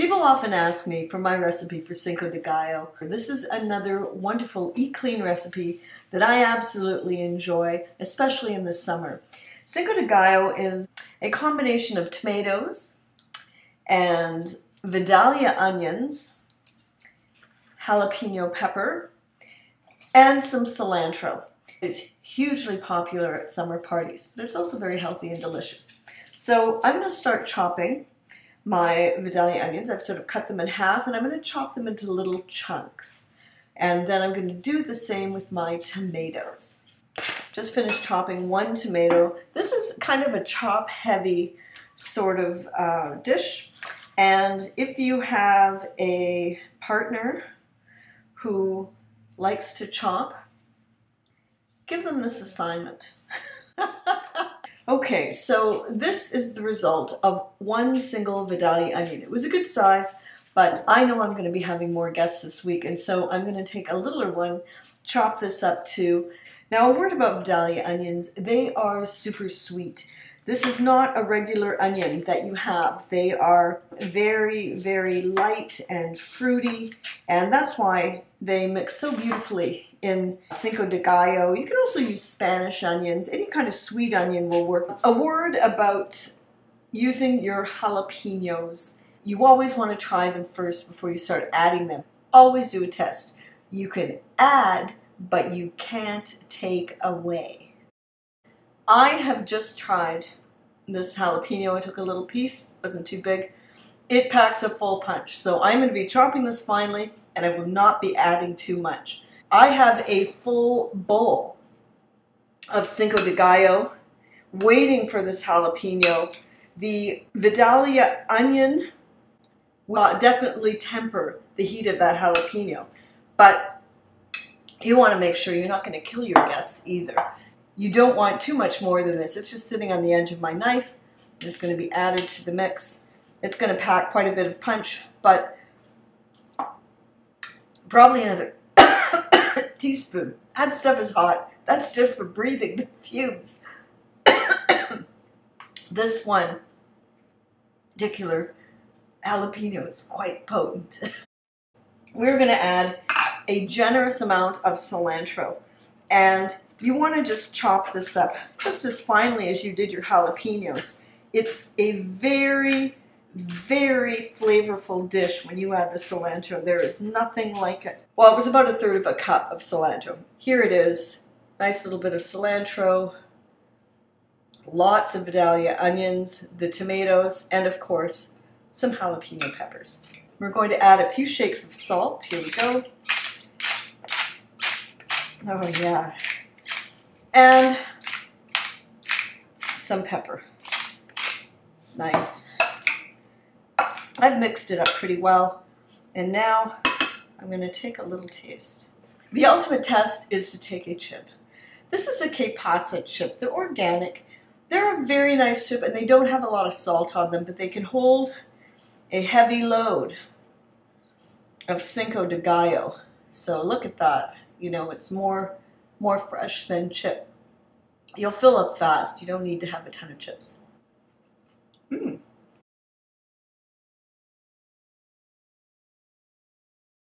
People often ask me for my recipe for Cinco de Gallo. This is another wonderful eat clean recipe that I absolutely enjoy, especially in the summer. Cinco de Gallo is a combination of tomatoes and Vidalia onions, jalapeno pepper, and some cilantro. It's hugely popular at summer parties, but it's also very healthy and delicious. So I'm going to start chopping my Vidalia onions. I've sort of cut them in half, and I'm going to chop them into little chunks. And then I'm going to do the same with my tomatoes. Just finished chopping one tomato. This is kind of a chop-heavy sort of dish. And if you have a partner who likes to chop, give them this assignment. Okay, so this is the result of one single Vidalia onion. It was a good size, but I know I'm going to be having more guests this week, and so I'm going to take a littler one, chop this up too. Now, a word about Vidalia onions. They are super sweet. This is not a regular onion that you have. They are very, very light and fruity, and that's why they mix so beautifully in Cinco de Gallo. You can also use Spanish onions. Any kind of sweet onion will work. A word about using your jalapenos. You always want to try them first before you start adding them. Always do a test. You can add, but you can't take away. I have just tried this jalapeno. I took a little piece, wasn't too big. It packs a full punch. So I'm going to be chopping this finely, and I will not be adding too much. I have a full bowl of Cinco de Gallo waiting for this jalapeno. The Vidalia onion will definitely temper the heat of that jalapeno, but you want to make sure you're not going to kill your guests either. You don't want too much more than this. It's just sitting on the edge of my knife. It's going to be added to the mix. It's going to pack quite a bit of punch, but probably another teaspoon. That stuff is hot. That's just for breathing the fumes. This one particular jalapeno is quite potent. We're going to add a generous amount of cilantro, and you want to just chop this up just as finely as you did your jalapenos. It's a very, very flavorful dish when you add the cilantro. There is nothing like it. Well, it was about 1/3 of a cup of cilantro. Here it is. Nice little bit of cilantro. Lots of Vidalia onions, the tomatoes, and of course, some jalapeno peppers. We're going to add a few shakes of salt. Here we go. Oh yeah. And some pepper. Nice. I've mixed it up pretty well, and now I'm going to take a little taste. The ultimate test is to take a chip. This is a Pasa chip. They're organic. They're a very nice chip, and they don't have a lot of salt on them, but they can hold a heavy load of Cinco de Gallo. So look at that. You know, it's more fresh than chip. You'll fill up fast. You don't need to have a ton of chips.